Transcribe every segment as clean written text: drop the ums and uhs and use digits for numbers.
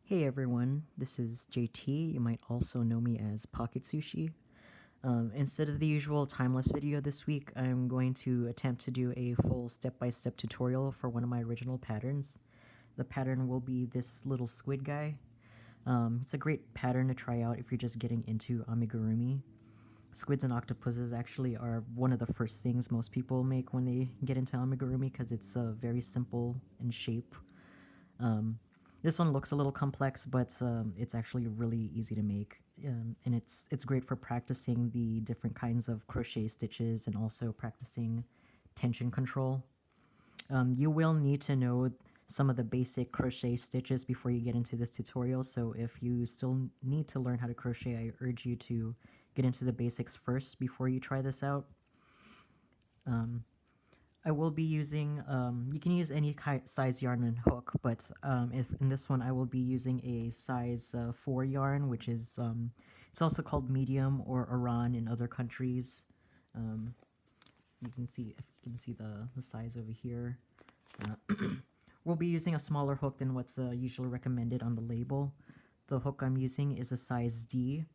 Hey everyone, this is JT. You might also know me as Pocket Sushi. Instead of the usual time-lapse video this week, I'm going to attempt to do a full step-by-step tutorial for one of my original patterns. The pattern will be this little squid guy. It's a great pattern to try out if you're just getting into amigurumi. Squids and octopuses actually are one of the first things most people make when they get into amigurumi because it's very simple in shape. This one looks a little complex, but it's actually really easy to make, and it's great for practicing the different kinds of crochet stitches and also practicing tension control. You will need to know some of the basic crochet stitches before you get into this tutorial, so if you still need to learn how to crochet, I urge you to get into the basics first before you try this out. I will be using, you can use any size yarn and hook, but if in this one I will be using a size 4 yarn, which is, it's also called medium or Aran in other countries. You can see, if you can see the size over here. We'll be using a smaller hook than what's usually recommended on the label. The hook I'm using is a size D,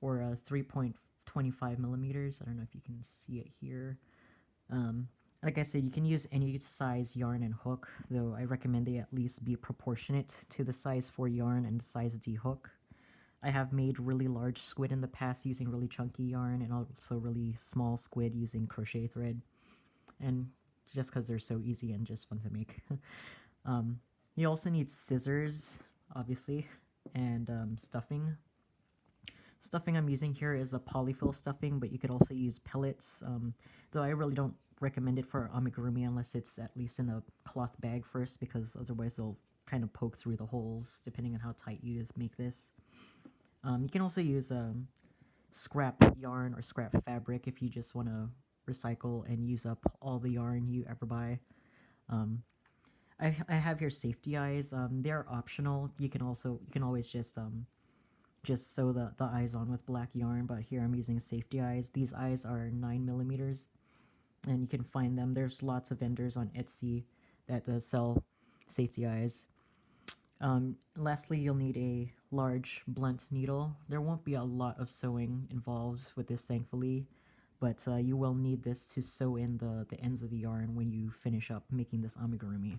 or 3.25 millimeters. I don't know if you can see it here. Like I said, you can use any size yarn and hook, though I recommend they at least be proportionate to the size 4 yarn and the size D hook. I have made really large squid in the past using really chunky yarn, and also really small squid using crochet thread, and just because they're so easy and just fun to make. You also need scissors, obviously, and stuffing. Stuffing I'm using here is a polyfill stuffing, but you could also use pellets, though I really don't recommend it for amigurumi unless it's at least in a cloth bag first, because otherwise they'll kind of poke through the holes depending on how tight you make this. You can also use scrap yarn or scrap fabric if you just want to recycle and use up all the yarn you ever buy. I have here safety eyes. They're optional. You can always just sew the eyes on with black yarn, but here I'm using safety eyes. These eyes are 9 millimeters, and you can find them. There's lots of vendors on Etsy that sell safety eyes. Lastly, you'll need a large blunt needle. There won't be a lot of sewing involved with this, thankfully, but you will need this to sew in the ends of the yarn when you finish up making this amigurumi.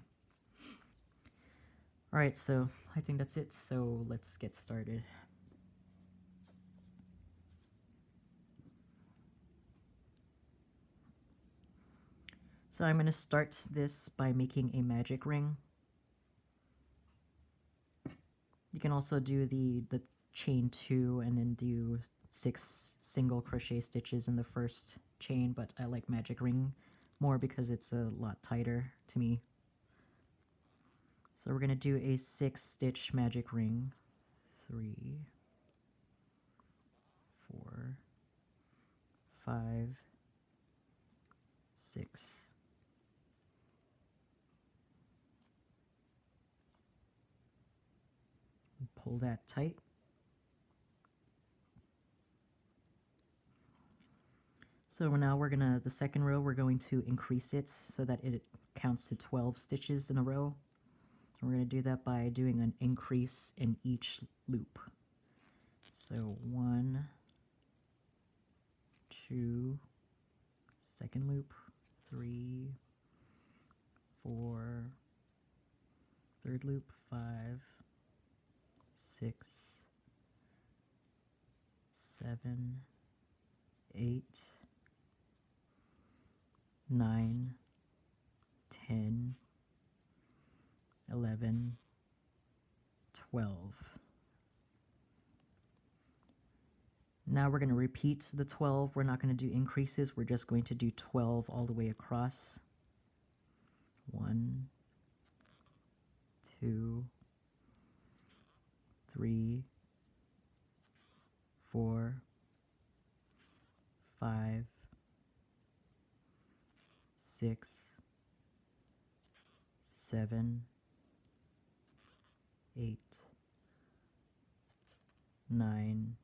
Alright, so I think that's it, so let's get started. So I'm going to start this by making a magic ring. You can also do the chain 2 and then do 6 single crochet stitches in the first chain, but I like magic ring more because it's a lot tighter to me. So we're going to do a 6 stitch magic ring. 3, 4, 5, 6. Pull that tight. So now the second row, we're going to increase it so that it counts to 12 stitches in a row. And we're going to do that by doing an increase in each loop. So 1, 2, second loop, 3, 4, third loop, 5, 6, 7, 8, 9, 10, 11, 12. Now we're going to repeat the 12. We're not going to do increases. We're just going to do 12 all the way across. 1, 2, 3, 4, 5, 6, 7, 8, 9,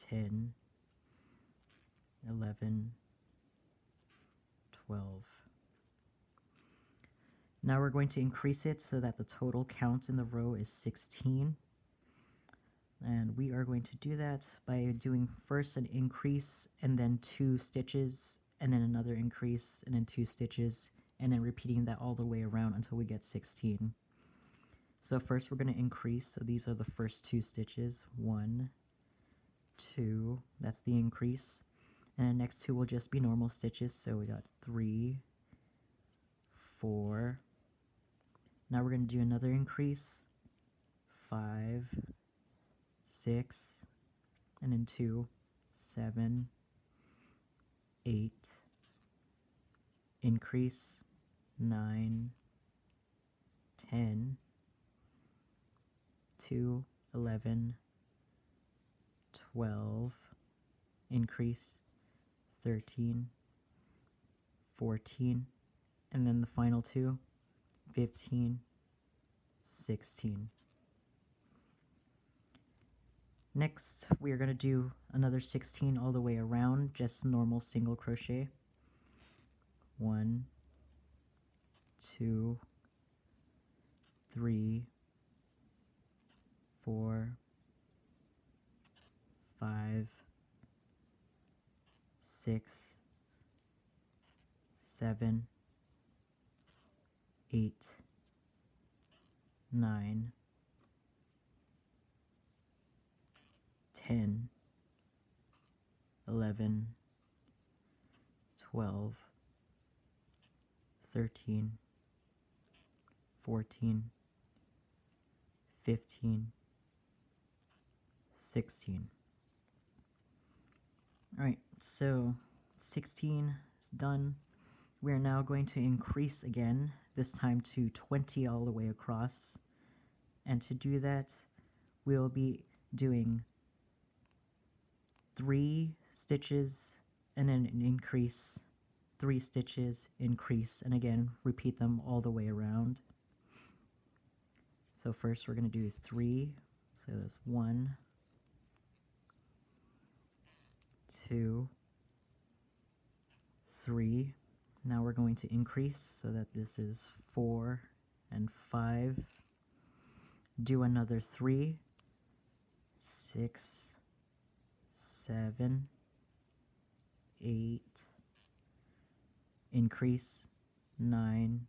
10, 11, 12. Now we're going to increase it so that the total count in the row is 16. And we are going to do that by doing first an increase and then 2 stitches and then another increase and then 2 stitches and then repeating that all the way around until we get 16. So first we're going to increase, so these are the first 2 stitches, 1, 2, that's the increase, and the next 2 will just be normal stitches, so we got 3, 4, now we're going to do another increase, 5, 6, and then 2, 7, 8, increase, 9, 10, 2, 11, 12, increase, 13, 14, and then the final 2, 15, 16. Next, we are going to do another 16 all the way around, just normal single crochet. 1, 2, 3, 4, 5, 6, 7, 8, 9, 10, 11, 12, 13, 14, 15, 16. Alright, so 16 is done. We are now going to increase again, this time to 20 all the way across. And to do that, we'll be doing 3 stitches and then an increase, 3 stitches, increase, and again repeat them all the way around. So first we're going to do 3, so that's 1, 2, 3. Now we're going to increase so that this is 4 and 5. Do another 3, 6, 7, 8, increase, 9,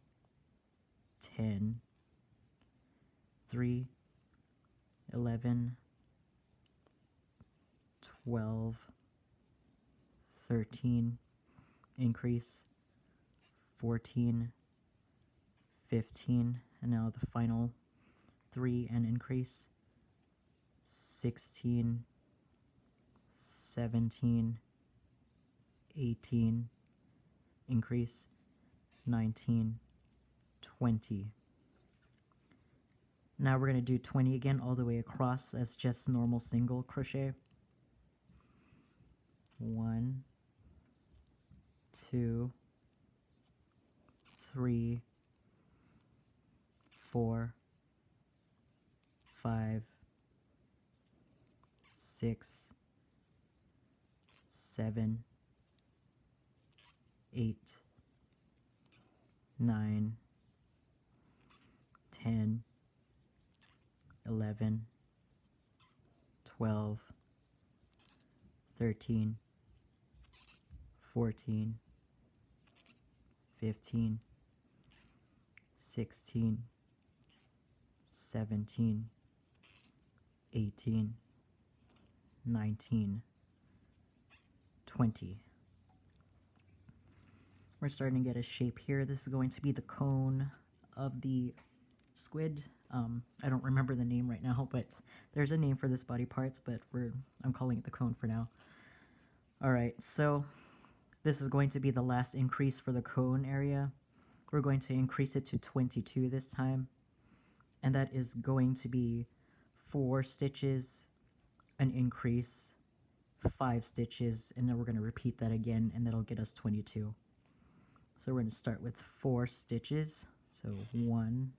10, 3, 11, 12, 13, increase, 14, 15, and now the final 3 and increase, 16, 17, 18, increase, 19, 20. Now we're going to do 20 again all the way across as just normal single crochet. 1, 2, 3, 4, 5, 6, 7, 8, 9, 10, 11, 12, 13, 14, 15, 16, 17, 18, 19, 20. We're starting to get a shape here. This is going to be the cone of the squid. I don't remember the name right now, but there's a name for this body part, but I'm calling it the cone for now. Alright, so this is going to be the last increase for the cone area. We're going to increase it to 22 this time, and that is going to be 4 stitches, an increase, 5 stitches, and then we're going to repeat that again, and that'll get us 22. So we're going to start with 4 stitches. So 1,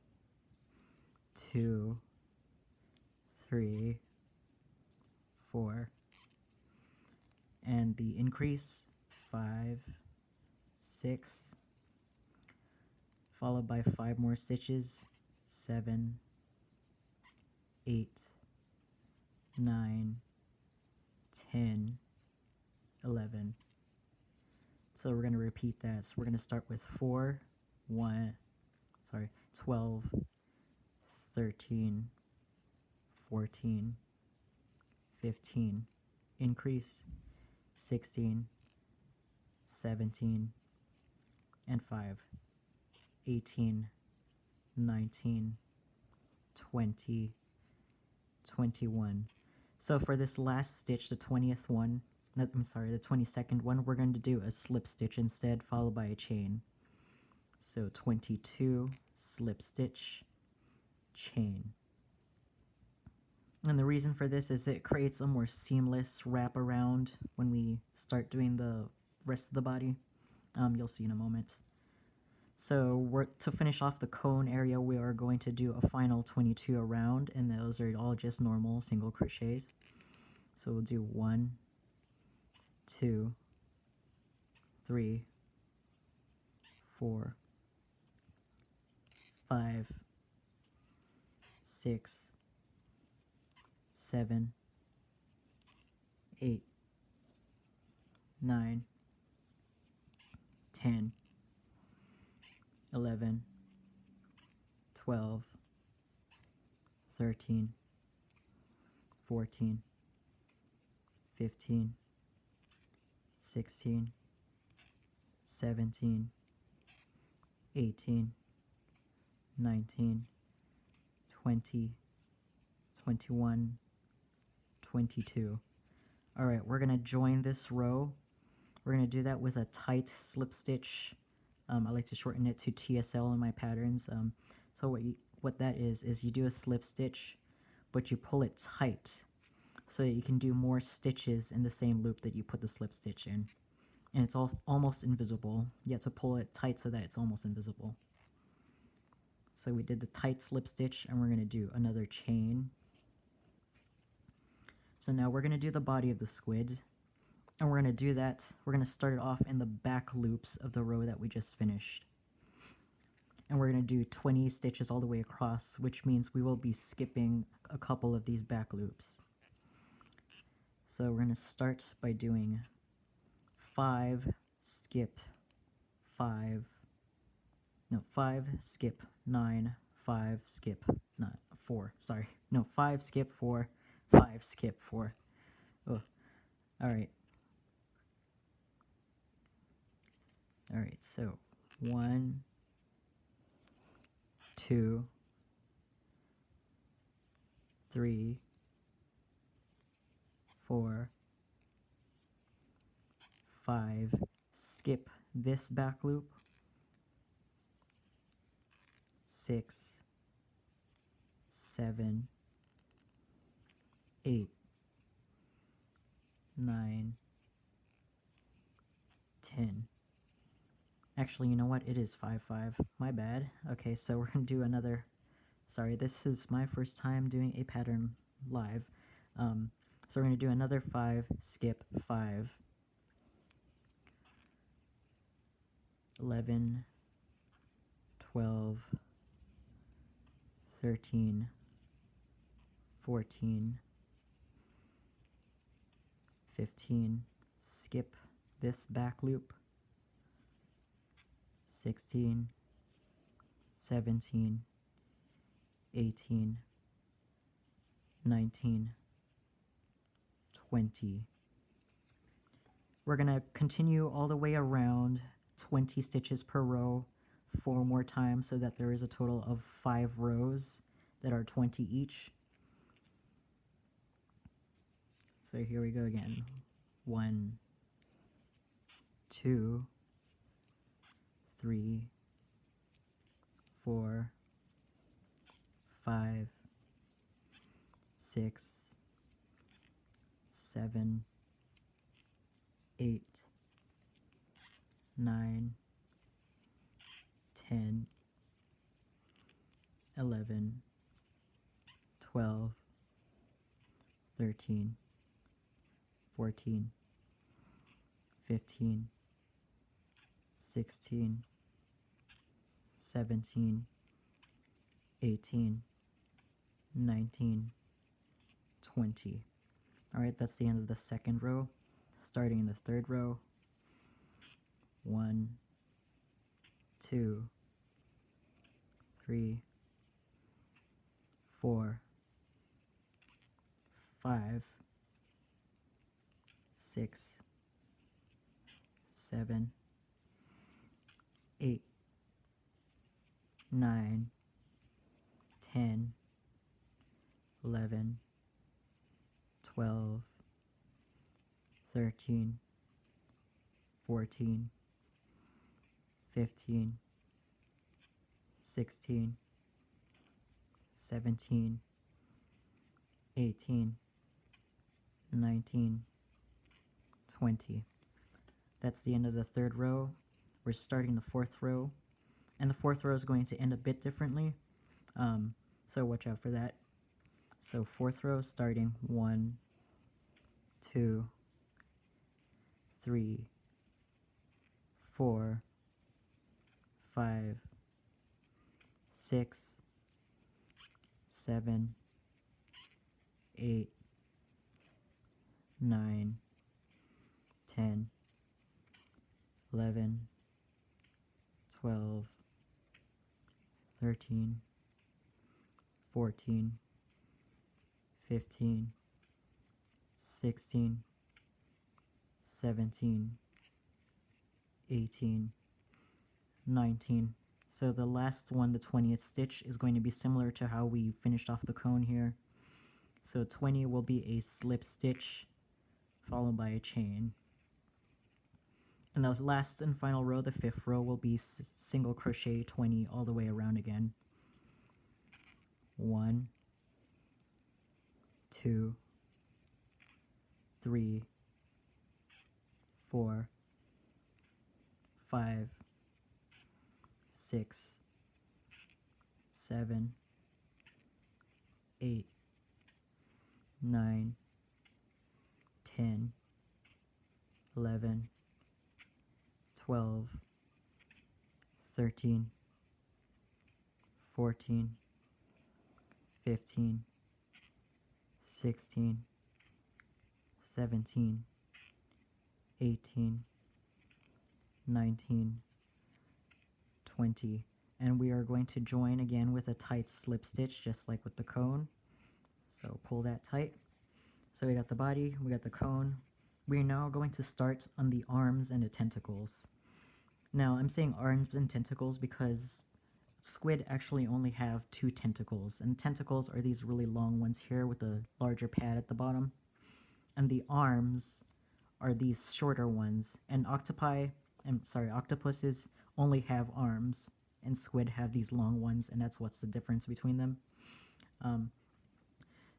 2, 3, 4, and the increase, 5, 6, followed by 5 more stitches, 7, 8, 9, 10, 11. So we're going to repeat that. So we're going to start with 12, 13, 14, 15, increase, 16, 17, and 5, 18, 19, 20, 21. So for this last stitch, the 20th one, the 22nd one, we're going to do a slip stitch instead, followed by a chain. So 22, slip stitch, chain. And the reason for this is it creates a more seamless wraparound when we start doing the rest of the body. You'll see in a moment. So to finish off the cone area, we are going to do a final 22 around, and those are all just normal single crochets. So we'll do 1, 2, 3, 4, 5, 6, 7, 8, 9, 10, 11, 12, 13, 14, 15, 16, 17, 18, 19, 20, 21, 22. Alright, we're going to join this row. We're going to do that with a tight slip stitch. I like to shorten it to TSL in my patterns. So what that is you do a slip stitch, but you pull it tight so that you can do more stitches in the same loop that you put the slip stitch in. And it's almost invisible. You have to pull it tight so that it's almost invisible. So we did the tight slip stitch, and we're going to do another chain. So now we're going to do the body of the squid. And we're going to do that, we're going to start it off in the back loops of the row that we just finished. And we're going to do 20 stitches all the way across, which means we will be skipping a couple of these back loops. So we're going to start by doing 5, skip 5, 9, 5, skip 9, 4, 5, skip 4, 5, skip 4. Oh, alright. Alright, so 1, 2, 3, 4, 5, skip this back loop, 6, 7, 8, 9, 10. Actually, you know what? It is 5, 5. My bad. Okay, so we're going to do another... Sorry, this is my first time doing a pattern live. So we're going to do another 5, skip 5. 11, 12, 13, 14, 15, skip this back loop, 16, 17, 18, 19, 20. We're going to continue all the way around, 20 stitches per row, 4 more times, so that there is a total of 5 rows that are 20 each. So here we go again. 1, 2, 3, 4, 5, 6, 7, 8, 9, 10, 11, 12, 13, 14, 15, 16, 17, 18, 19, 20. Alright, that's the end of the second row. Starting in the third row. 1, 2, 3, 4, 5, 6, 7, 8, 9, 10, 11, 12, 13, 14, 15, 16, 17, 18, 19, 20. That's the end of the third row. We're starting the fourth row, and the fourth row is going to end a bit differently, so watch out for that. So fourth row starting 1, 2, 3, 4, 5, 6, 7, 8, 9, 10, 11, 12, 13, 14, 15, 16, 17, 18, 19. So the last one, the 20th stitch, is going to be similar to how we finished off the cone here. So 20 will be a slip stitch followed by a chain. And the last and final row, the fifth row, will be single crochet 20 all the way around again. 1, 2, 3, 4, 5, 6, 7, 8, 9, 10, 11, 12, 13, 14, 15, 16, 17, 18, 19, 20. And we are going to join again with a tight slip stitch, just like with the cone. So pull that tight. So we got the body, we got the cone. We're now going to start on the arms and the tentacles. Now, I'm saying arms and tentacles because squid actually only have 2 tentacles, and tentacles are these really long ones here with a larger pad at the bottom. And the arms are these shorter ones, and octopuses only have arms, and squid have these long ones, and that's what's the difference between them.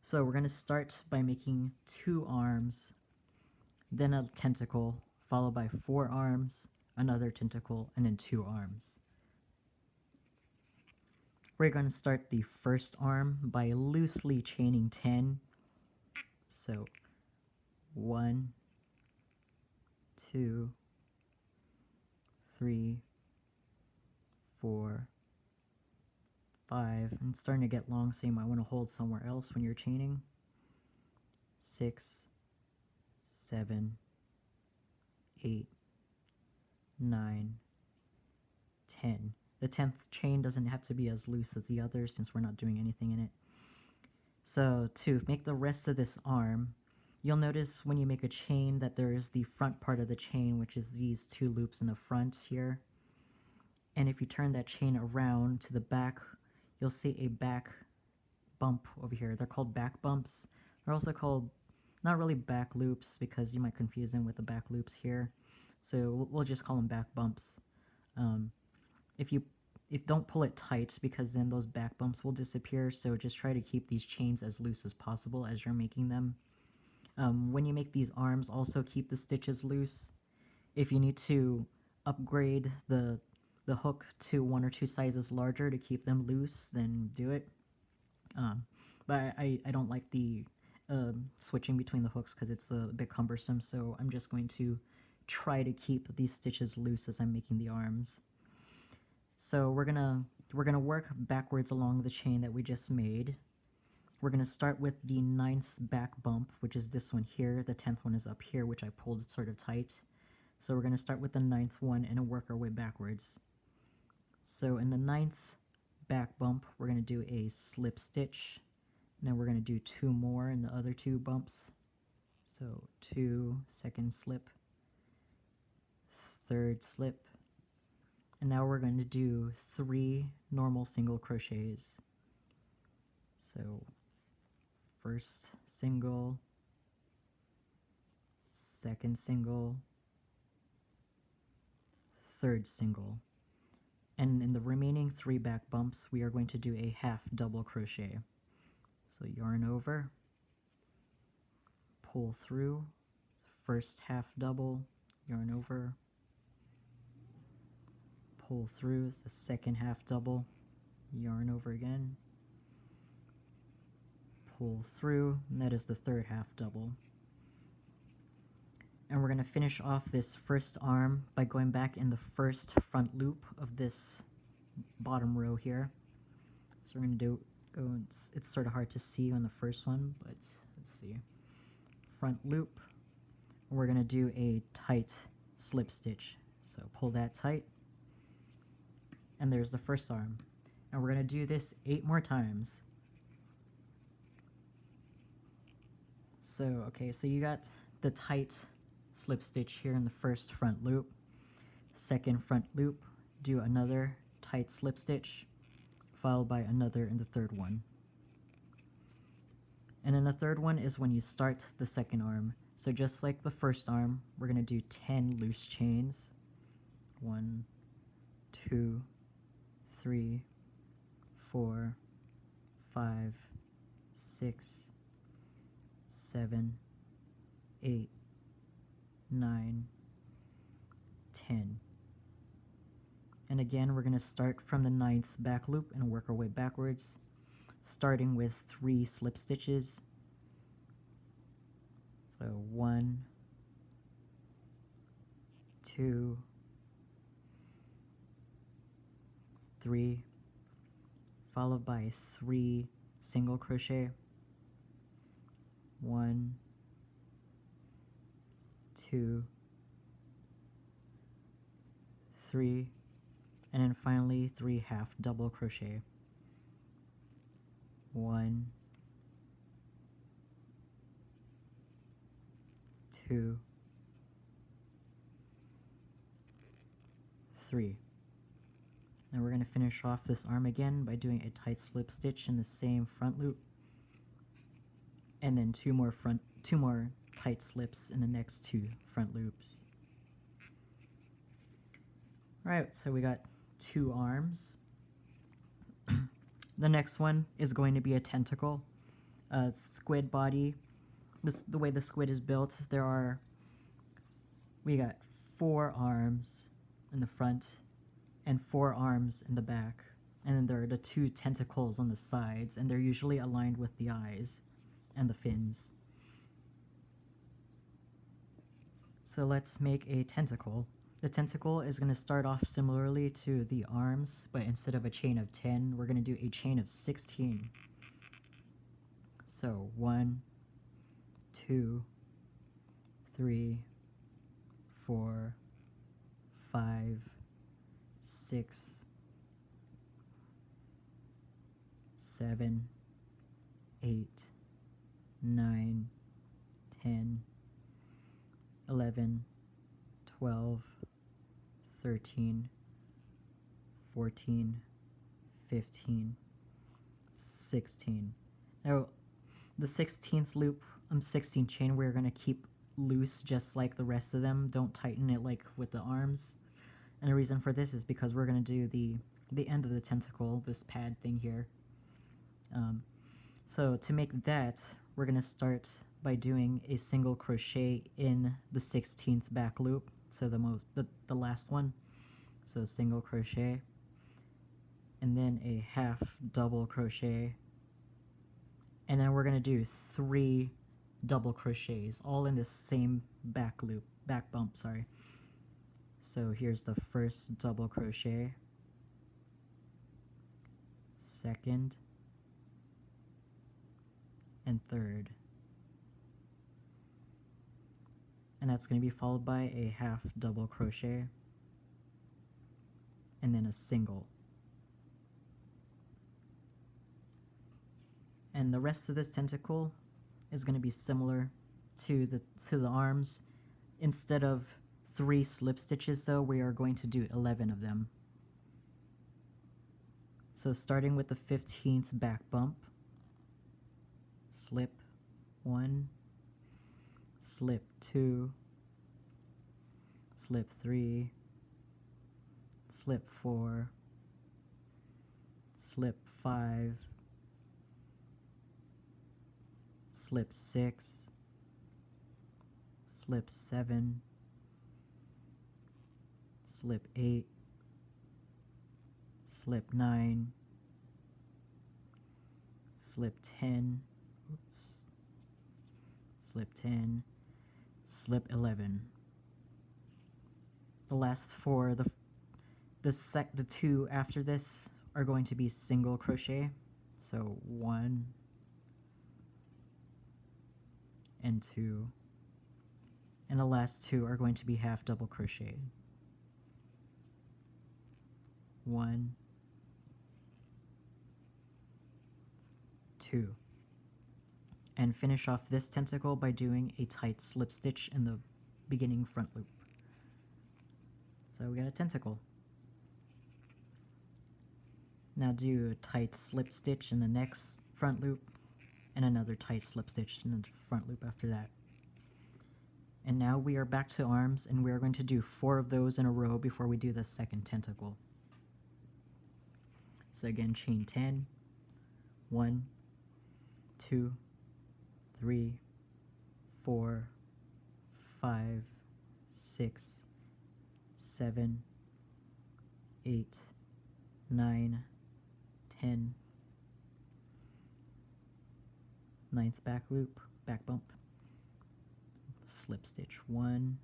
So we're going to start by making 2 arms, then a tentacle, followed by 4 arms, another tentacle, and then 2 arms. We're going to start the first arm by loosely chaining 10. So 1, 2, 3, 4, 5, and it's starting to get long, so you might want to hold somewhere else when you're chaining. 6, 7, 8, 9, 10. The 10th chain doesn't have to be as loose as the others since we're not doing anything in it. So to make the rest of this arm, you'll notice when you make a chain that there is the front part of the chain, which is these 2 loops in the front here. And if you turn that chain around to the back, you'll see a back bump over here. They're called back bumps. They're also called, not really back loops because you might confuse them with the back loops here. So we'll just call them back bumps. If don't pull it tight because then those back bumps will disappear, so just try to keep these chains as loose as possible as you're making them. When you make these arms, also keep the stitches loose. If you need to upgrade the hook to 1 or 2 sizes larger to keep them loose, then do it. But I don't like the switching between the hooks because it's a bit cumbersome, so I'm just going to try to keep these stitches loose as I'm making the arms. So we're gonna work backwards along the chain that we just made. We're gonna start with the 9th back bump, which is this one here. The 10th one is up here, which I pulled sort of tight. So we're gonna start with the 9th one and work our way backwards. So in the 9th back bump, we're gonna do a slip stitch. And then we're gonna do 2 more in the other 2 bumps. So 2 second slip, 3rd slip, and now we're going to do 3 normal single crochets. So first single, second single, 3rd single, and in the remaining 3 back bumps we are going to do a half double crochet. So yarn over, pull through, first half double, yarn over, pull through the second half double, yarn over again, pull through, and that is the 3rd half double. And we're going to finish off this first arm by going back in the first front loop of this bottom row here. So we're going to it's sort of hard to see on the first one, but let's see. Front loop, and we're going to do a tight slip stitch. So pull that tight, and there's the first arm. And we're going to do this 8 more times. So, okay, so you got the tight slip stitch here in the first front loop. Second front loop, do another tight slip stitch, followed by another in the 3rd one. And then the 3rd one is when you start the second arm. So just like the first arm, we're going to do 10 loose chains. 1, 2, 3, 4, 5, 6, 7, 8, 9, 10. And again, we're going to start from the 9th back loop and work our way backwards, starting with 3 slip stitches. So 1, 2, 3, followed by 3 single crochet. 1, 2, 3, and then finally 3 half double crochet. 1, 2, 3. And we're going to finish off this arm again by doing a tight slip stitch in the same front loop, and then 2 more tight slips in the next 2 front loops. Alright, so we got 2 arms. The next one is going to be a tentacle, a squid body. The way the squid is built, we got 4 arms in the front and 4 arms in the back, and then there are the 2 tentacles on the sides, and they're usually aligned with the eyes and the fins. So let's make a tentacle. The tentacle is going to start off similarly to the arms, but instead of a chain of 10, we're going to do a chain of 16. So 1, 2, 3, 4, 5, 6, 7, 8, 9, 10, 11, 12, 13, 14, 15, 16. Now, the 16th loop, 16th chain, we're going to keep loose just like the rest of them. Don't tighten it like with the arms. And the reason for this is because we're going to do the end of the tentacle, this pad thing here. So to make that, we're going to start by doing a single crochet in the 16th back loop. So the last one. So single crochet, and then a half double crochet, and then we're going to do 3 double crochets all in the same back bump, sorry. So here's the first double crochet, second, and third. And that's going to be followed by a half double crochet and then a single. And the rest of this tentacle is going to be similar to the arms. Instead of 3 slip stitches though, we are going to do 11 of them. So starting with the 15th back bump, slip 1, slip 2, slip 3, slip 4, slip 5, slip 6, slip 7, slip 8, slip 9, slip 10, slip 10, slip 11. The last 4, the 2 after this are going to be single crochet. So 1 and 2. And the last 2 are going to be half double crochet. 1, 2. And finish off this tentacle by doing a tight slip stitch in the beginning front loop. So we got a tentacle. Now do a tight slip stitch in the next front loop and another tight slip stitch in the front loop after that. And now we are back to arms, and we are going to do 4 of those in a row before we do the second tentacle. So again, chain 10, 1, 2, 3, 4, 5, 6, 7, 8, 9, 10, 9th back loop, back bump, slip stitch 1,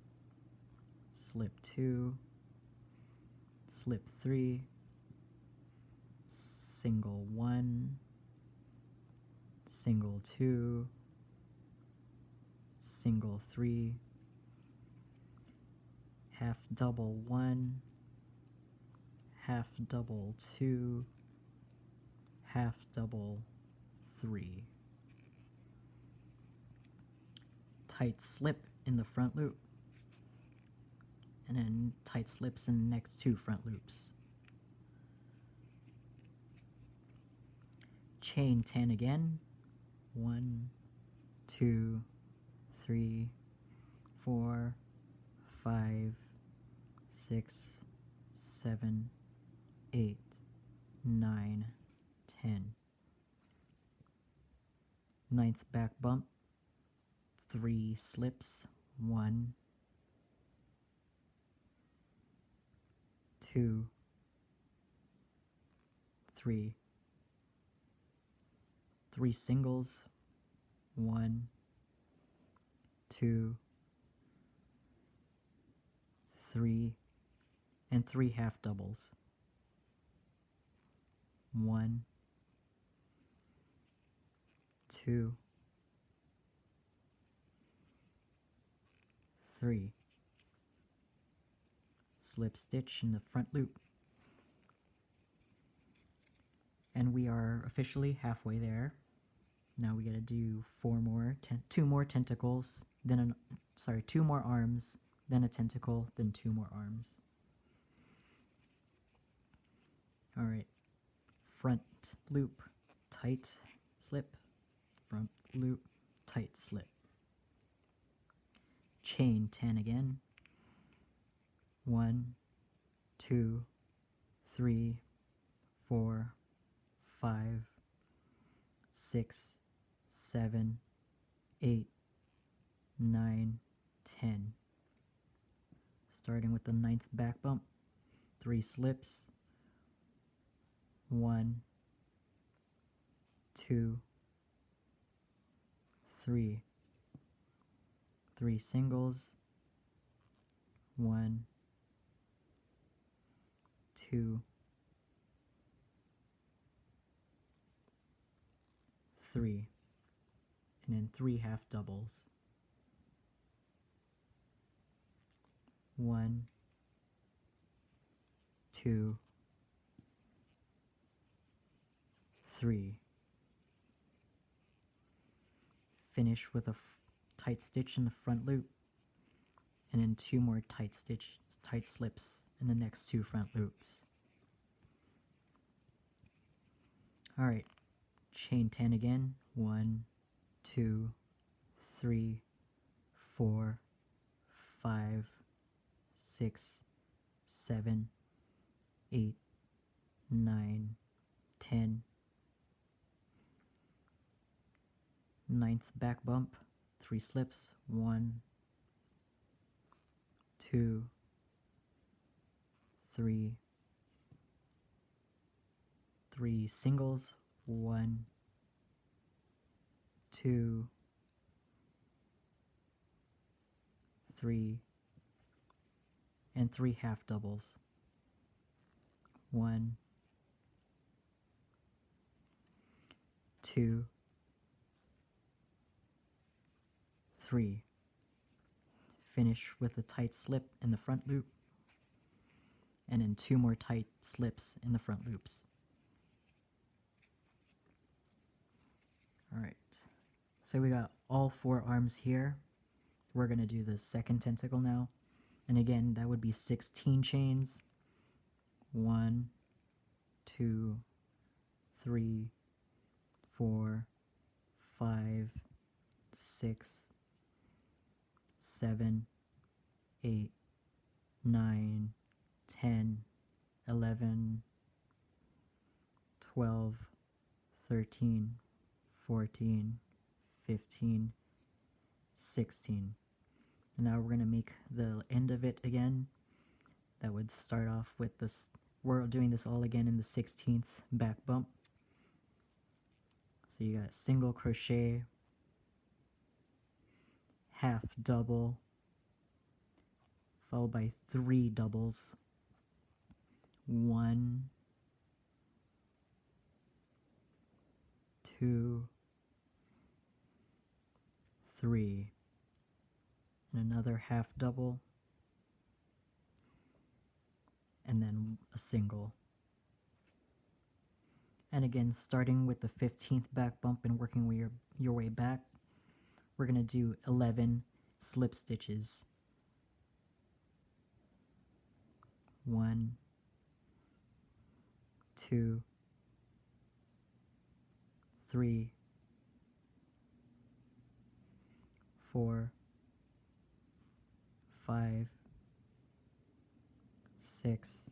slip 2, slip 3, single 1, single 2, single 3, half double 1, half double 2, half double 3. Tight slip in the front loop, and then tight slips in the next 2 front loops. Chain 10 again. 1, 2, 3, 4, 5, 6, 7, 8, 9, 10. 9th back bump, 3 slips, 1, 2, 3, 3 singles, 1, 2, 3, and 3 half doubles. 1, 2, 3. Slip stitch in the front loop. And we are officially halfway there. Now we gotta do 2 more tentacles, then 2 more arms, then a tentacle, then 2 more arms. Alright, front loop, tight slip, front loop, tight slip. Chain 10 again. 1, 2, 3, 4, 5, 6, 7, 8, 9, 10. Starting with the 9th back bump, 3 slips, 1, 2, 3, 3 singles, 1, 2, 3, and then 3 half doubles. 1, 2, 3. Finish with a tight stitch in the front loop, and then 2 more tight slips in the next 2 front loops. Alright, chain 10 again. 1, 2, 3, 4, 5, 6, 7, 8, 9, 10. Ninth back bump, 3 slips. 1, 2, 3, 3 singles. 1, 2, 3, and 3 half doubles. 1, 2, 3. Finish with a tight slip in the front loop, and then 2 more tight slips in the front loops. Alright, so we got all 4 arms here. We're going to do the second tentacle now. And again, that would be 16 chains. 1, 2, 3, 4, 5, 6, 7, 8, 9, 10, 11, 12, 13, 14, 15, 16. And now we're going to make the end of it again. That would start off with this. We're doing this all again in the 16th back bump. So you got single crochet, half double, followed by 3 doubles. 1, 2, 3, and another half double, and then a single. And again, starting with the 15th back bump and working your way back, we're going to do 11 slip stitches. 1, 2, 3, 4, 5, 6,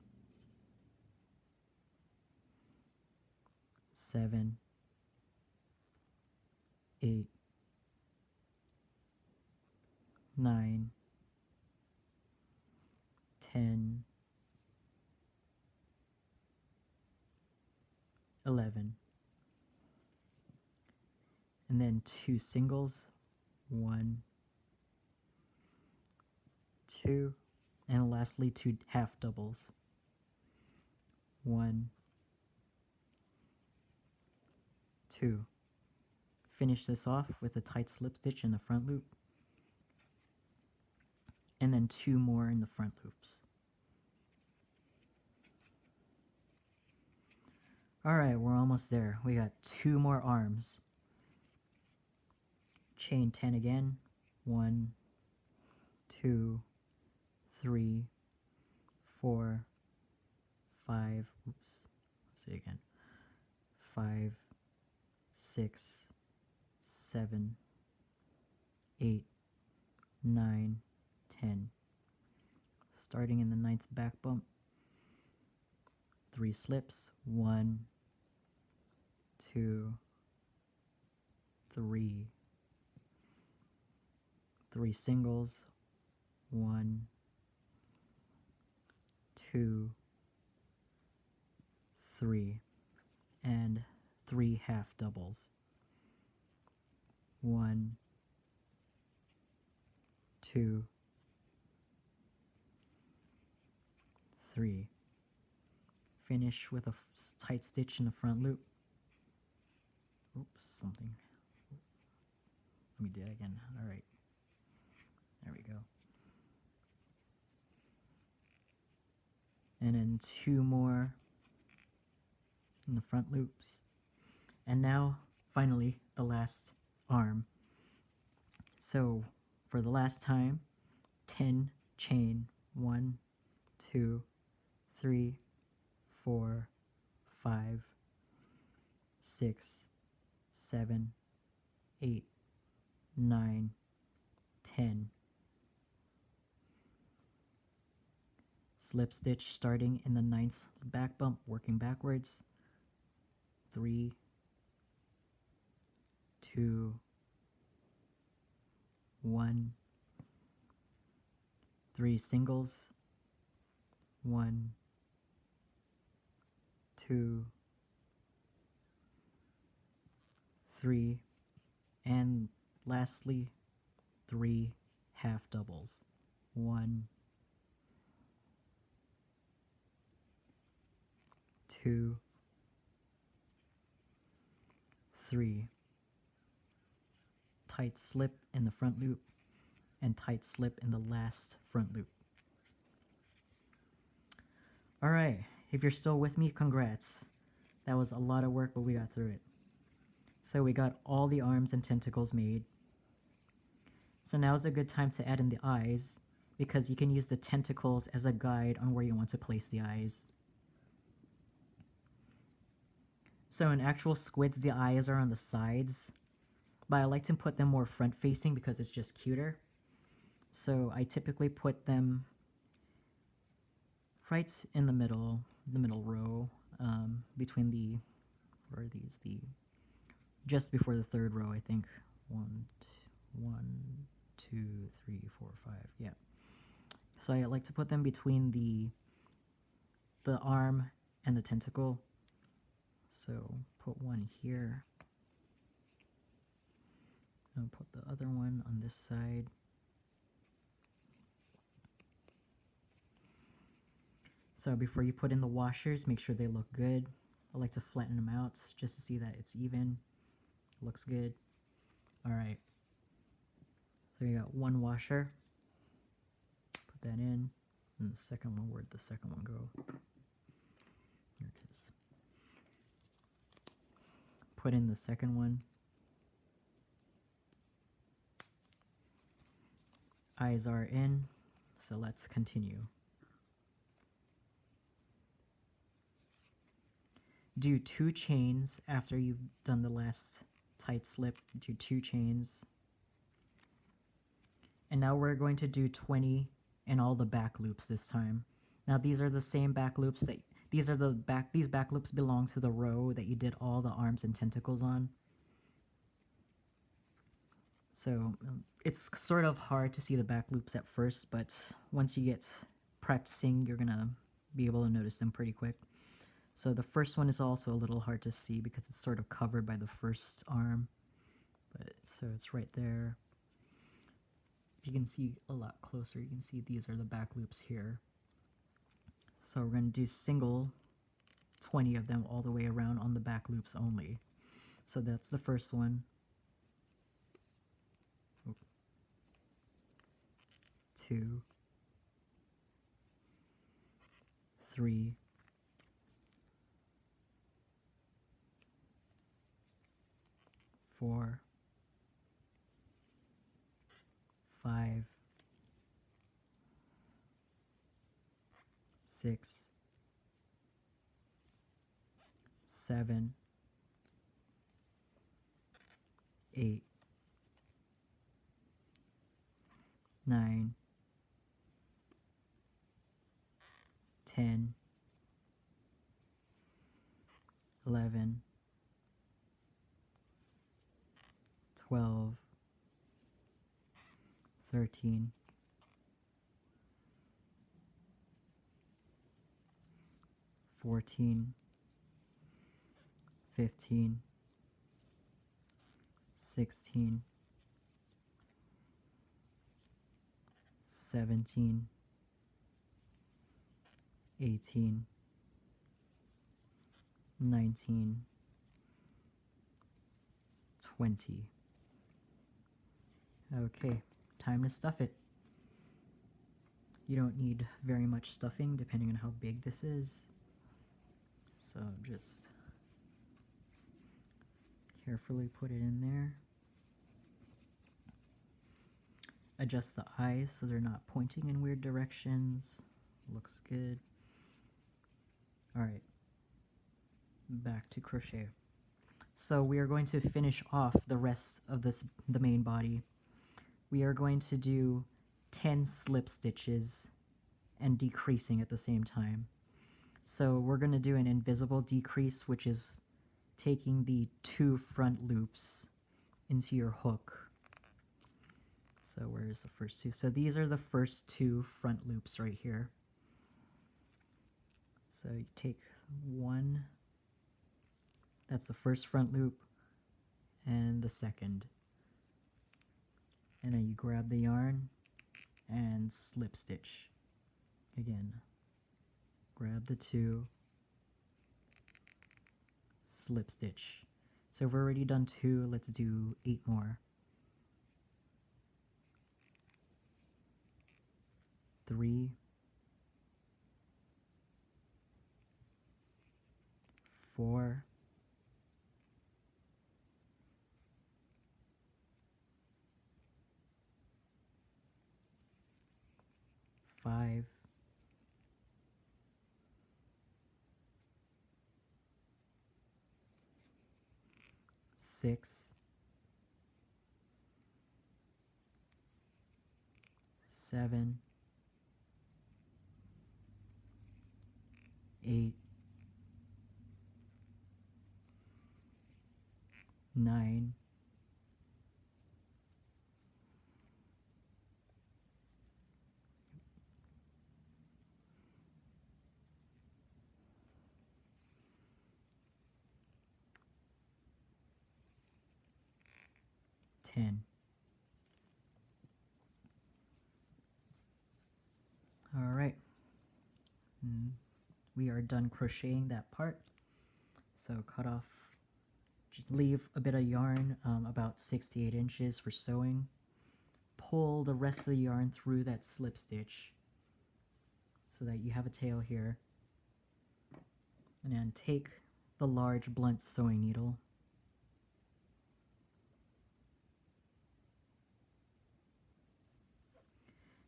7, 8, 9, 10, 11. And then 2 singles. 1, 2, and lastly 2 half doubles. 1, 2. Finish this off with a tight slip stitch in the front loop, and then 2 more in the front loops. Alright, we're almost there. We got 2 more arms. Chain 10 again. 1, 2, 3, 4, 5, oops, let's say again. 5, 6, 7, 8, 9, 10. Starting in the 9th back bump, 3 slips. 1, 2, 3. 3 singles. 1, 2, 3, and 3 half doubles. 1, 2, 3. Finish with a tight stitch in the front loop. Oops, something. Let me do that again. All right. There we go. And then 2 more in the front loops. And now, finally, the last arm. So, for the last time, 10 chain. 1, 2, 3, 4, 5, 6, 7, 8, 9, 10. Slip stitch starting in the 9th back bump, working backwards. 3, 2, 1. 3 singles. 1, 2, 3, and lastly 3 half doubles. 1, 2, 3. Tight slip in the front loop and tight slip in the last front loop. Alright, if you're still with me, congrats. That was a lot of work, but we got through it. So we got all the arms and tentacles made. So now is a good time to add in the eyes, because you can use the tentacles as a guide on where you want to place the eyes. So in actual squids, the eyes are on the sides, but I like to put them more front facing because it's just cuter. So I typically put them right in the middle row, between the, where are these, just before the 3rd row, I think. 1, 2, 3, 4, 5, yeah. So I like to put them between the arm and the tentacle. So put one here. I'll put the other one on this side. So before you put in the washers, make sure they look good. I like to flatten them out just to see that it's even. Looks good. Alright. So you got 1 washer. Put that in. And the second one, where'd the second one go? Here it is. Put in the second one. Eyes are in, so let's continue. Do 2 chains after you've done the last tight slip. Do 2 chains. And now we're going to do 20 in all the back loops this time. Now these are the same back loops that these back loops belong to the row that you did all the arms and tentacles on. So it's sort of hard to see the back loops at first, but once you get practicing, you're gonna be able to notice them pretty quick. So the first one is also a little hard to see because it's sort of covered by the first arm, but so it's right there. If you can see a lot closer, you can see these are the back loops here. So we're gonna do single 20 of them all the way around on the back loops only. So that's the first one. 2, 3, 4, 5, 6, 7, 8, 9, 10, 11, 12, 13, 14, 15, 16, 17, 18, 19, 20. Okay, time to stuff it. You don't need very much stuffing depending on how big this is. So just carefully put it in there. Adjust the eyes so they're not pointing in weird directions. Looks good. Alright, back to crochet. So we are going to finish off the rest of the main body. We are going to do 10 slip stitches and decreasing at the same time. So we're going to do an invisible decrease, which is taking the 2 front loops into your hook. So where's the first 2? So these are the first 2 front loops right here. So you take 1, that's the first front loop, and the second. And then you grab the yarn and slip stitch. Again, grab the 2, slip stitch. So we've already done 2, let's do 8 more. 3, 4, 5, 6, 7, 8, 9, 10. All right. We are done crocheting that part. So cut off, leave a bit of yarn, about 6 to 8 inches for sewing. Pull the rest of the yarn through that slip stitch so that you have a tail here. And then take the large blunt sewing needle.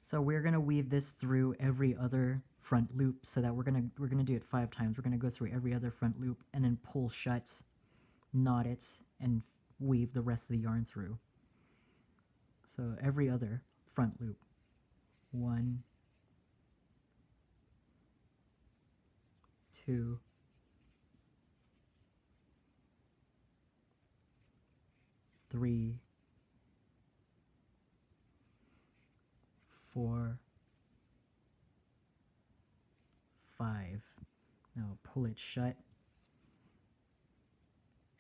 So we're gonna weave this through every other front loop, so that we're gonna do it 5 times. We're gonna go through every other front loop and then pull shut, knot it, and weave the rest of the yarn through. So every other front loop. 1, 2, 3, 4, 5. Now pull it shut,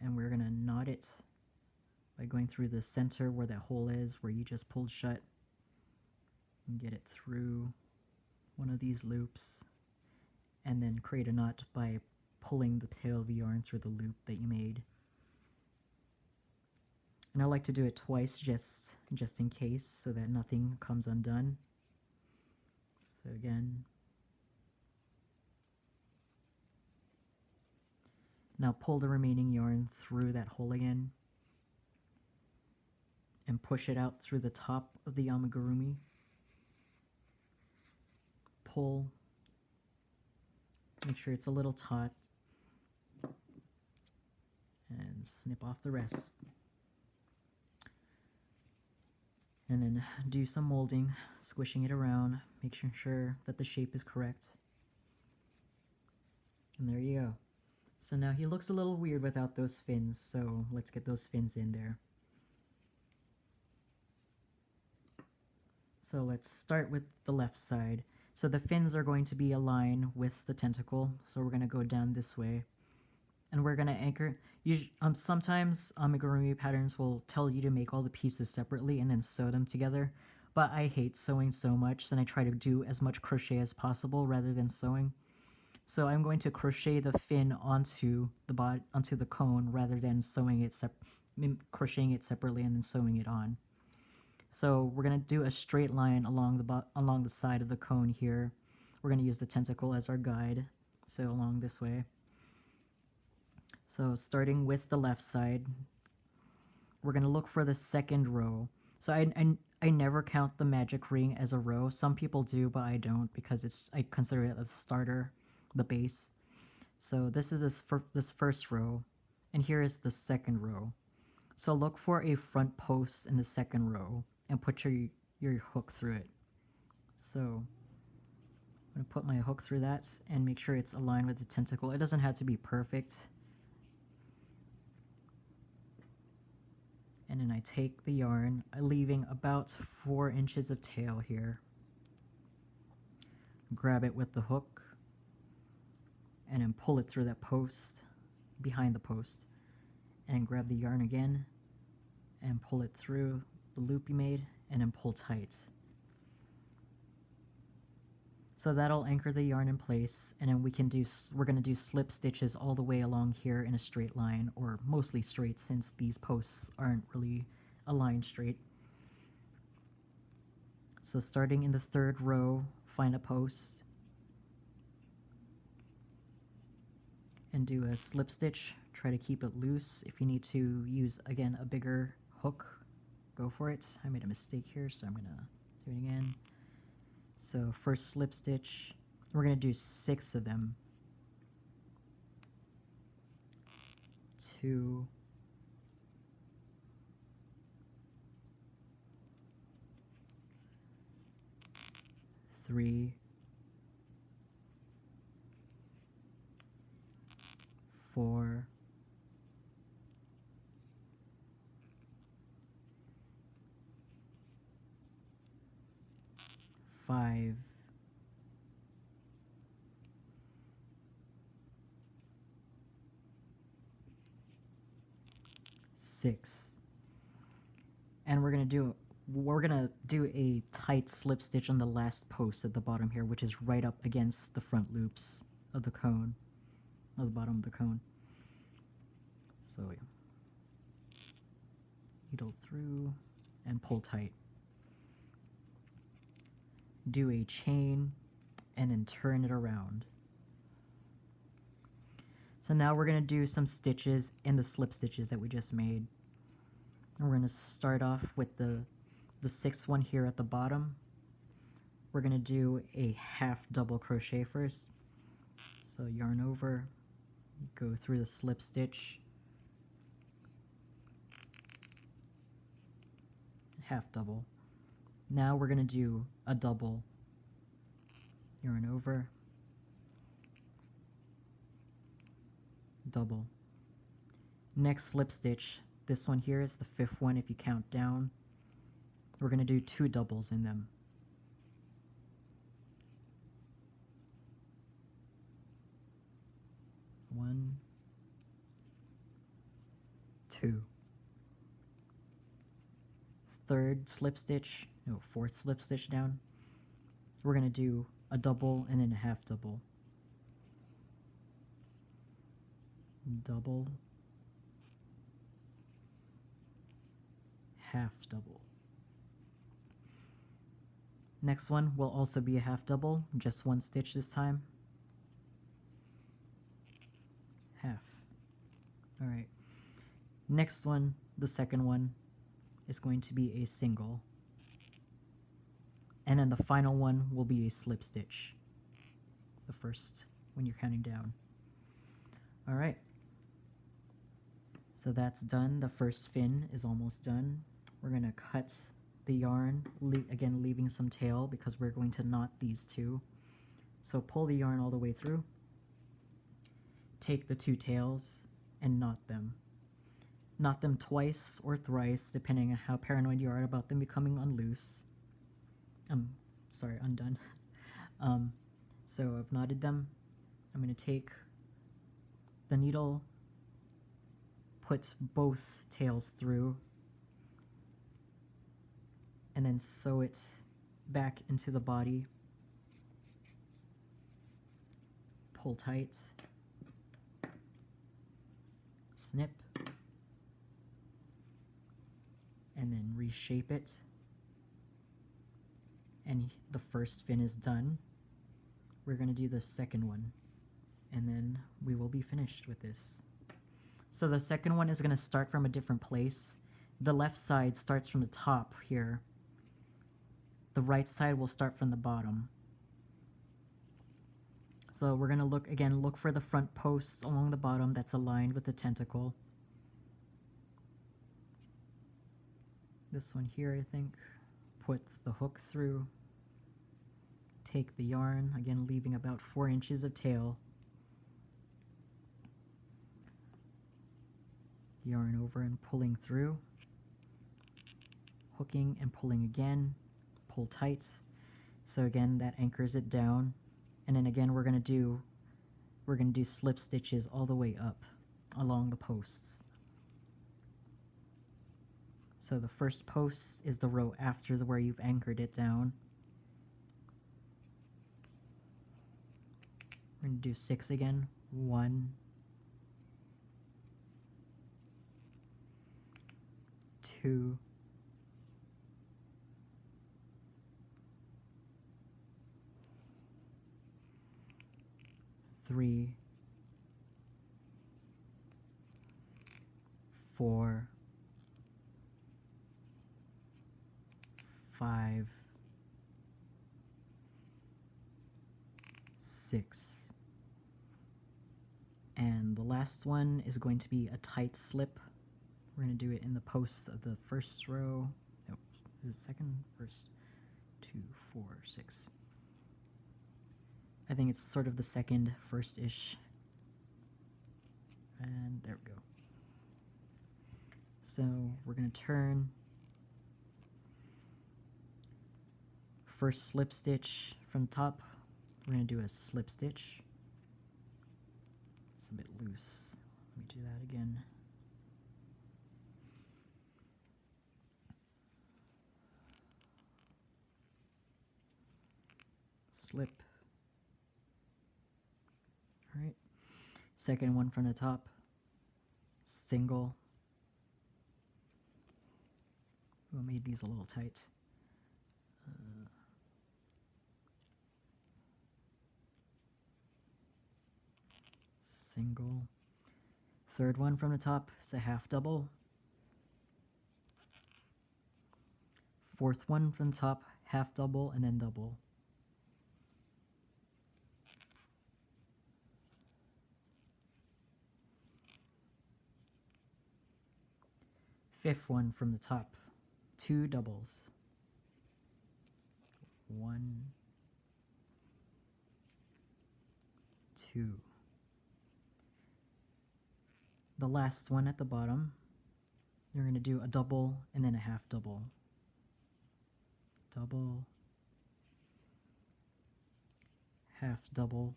and we're gonna knot it by going through the center where that hole is, where you just pulled shut, and get it through one of these loops, and then create a knot by pulling the tail of the yarn through the loop that you made. And I like to do it twice just in case, so that nothing comes undone. So again, now pull the remaining yarn through that hole again and push it out through the top of the amigurumi. Pull, make sure it's a little taut, and snip off the rest. And then do some molding, squishing it around, making sure that the shape is correct. And there you go. So now he looks a little weird without those fins, so let's get those fins in there. So let's start with the left side. So the fins are going to be aligned with the tentacle, so we're going to go down this way. And we're going to anchor. Sometimes amigurumi patterns will tell you to make all the pieces separately and then sew them together, but I hate sewing so much, and I try to do as much crochet as possible rather than sewing. So I'm going to crochet the fin onto the cone rather than sewing it crocheting it separately and then sewing it on. So we're gonna do a straight line along the side of the cone here. We're gonna use the tentacle as our guide, so along this way. So starting with the left side, we're gonna look for the second row. So I never count the magic ring as a row. Some people do, but I don't because I consider it a starter, the base. So this is this first row, and here is the second row. So look for a front post in the second row and put your hook through it. So I'm gonna put my hook through that and make sure it's aligned with the tentacle. It doesn't have to be perfect. And then I take the yarn, leaving about 4 inches of tail here. Grab it with the hook and then pull it through that post, behind the post. And grab the yarn again and pull it through the loop you made and then pull tight. So that'll anchor the yarn in place, and then we're gonna do slip stitches all the way along here in a straight line, or mostly straight since these posts aren't really aligned straight. So starting in the third row, find a post and do a slip stitch. Try to keep it loose. If you need to use, again, a bigger hook, go for it. I made a mistake here, so I'm gonna do it again. So first slip stitch, we're gonna do 6 of them. 2, 3, 4, 5, 6. And we're gonna do a tight slip stitch on the last post at the bottom here, which is right up against the front loops of the cone, of the bottom of the cone. So needle through and pull tight. Do a chain and then turn it around. So now we're going to do some stitches in the slip stitches that we just made. And we're going to start off with the 6th one here at the bottom. We're going to do a half double crochet first. So yarn over, go through the slip stitch, half double. Now we're going to do a double. Yarn over, double. Next slip stitch, this one here is the 5th one if you count down. We're going to do 2 doubles in them. 1, 2. 3rd slip stitch, no, 4th slip stitch down. We're going to do a double and then a half double. Double, half double. Next one will also be a half double, just 1 stitch this time. Half. Alright. Next one, the 2nd one, is going to be a single. And then the final one will be a slip stitch. The first, when you're counting down. Alright. So that's done. The first fin is almost done. We're going to cut the yarn, again leaving some tail because we're going to knot these 2. So pull the yarn all the way through. Take the 2 tails and knot them. Knot them twice or thrice, depending on how paranoid you are about them becoming undone. So I've knotted them. I'm going to take the needle, put both tails through, and then sew it back into the body. Pull tight. Snip. and then reshape it. And the first fin is done. We're going to do the second one, and then we will be finished with this. So the second one is going to start from a different place. The left side starts from the top here. The right side will start from the bottom. So we're going to look for the front posts along the bottom that's aligned with the tentacle. This one here, I think. Put the hook through. Take the yarn, again leaving about 4 inches of tail. Yarn over and pulling through. Hooking and pulling again. Pull tight. So again, that anchors it down. And then again, we're gonna do slip stitches all the way up along the posts. So the first post is the row after where you've anchored it down. We're going to do 6 again. 1, 2, 3, 4, 5, 6. And the last one is going to be a tight slip. We're going to do it in the posts of the first row. Nope, is it second? First, 2, 4, 6. I think it's sort of the second, first-ish. And there we go. So we're going to turn. First slip stitch from the top. We're going to do a slip stitch. It's a bit loose. Let me do that again. Slip. All right. Second one from the top. Single. Ooh, I made these a little tight. Single. Third one from the top is a half double. Fourth one from the top, half double, and then double. Fifth one from the top, 2 doubles. 1, 2. The last one at the bottom, you're going to do a double and then a half double. Double, half double,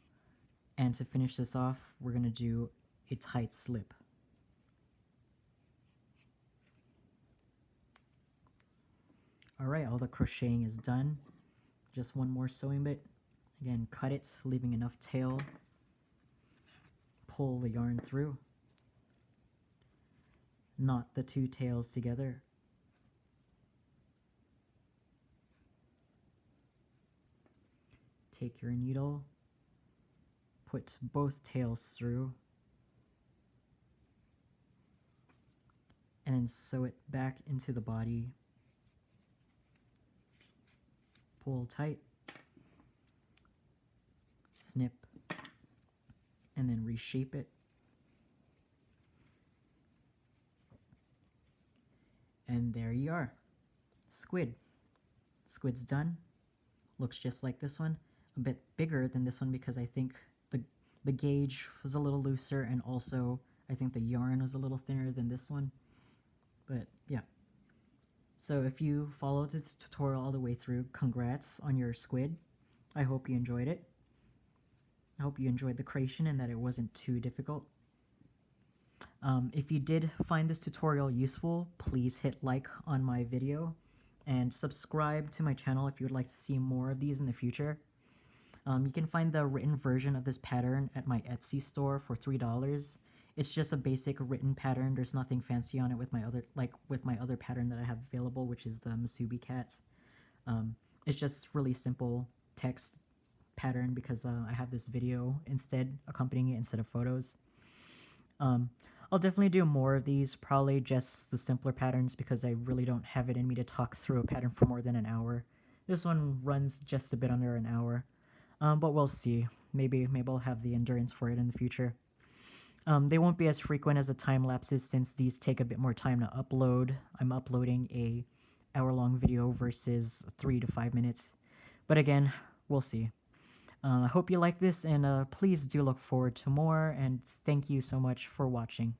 and to finish this off, we're going to do a tight slip. Alright, all the crocheting is done. Just one more sewing bit. Again, cut it, leaving enough tail. Pull the yarn through. Knot the 2 tails together. Take your needle, put both tails through, and then sew it back into the body. Pull tight, snip, and then reshape it. And there you are. Squid. Squid's done. Looks just like this one. A bit bigger than this one because I think the gauge was a little looser, and also I think the yarn was a little thinner than this one. But yeah. So if you followed this tutorial all the way through, congrats on your squid. I hope you enjoyed it. I hope you enjoyed the creation and that it wasn't too difficult. If you did find this tutorial useful, please hit like on my video and subscribe to my channel if you would like to see more of these in the future. You can find the written version of this pattern at my Etsy store for $3. It's just a basic written pattern. There's nothing fancy on it with my other pattern that I have available, which is the Masubi cat. Um, it's just really simple text pattern because I have this video instead accompanying it instead of photos. Um, I'll definitely do more of these, probably just the simpler patterns because I really don't have it in me to talk through a pattern for more than an hour. This one runs just a bit under an hour, but we'll see. Maybe I'll have the endurance for it in the future. They won't be as frequent as the time lapses since these take a bit more time to upload. I'm uploading a hour-long video versus 3 to 5 minutes. But again, we'll see. I hope you like this, and please do look forward to more, and thank you so much for watching.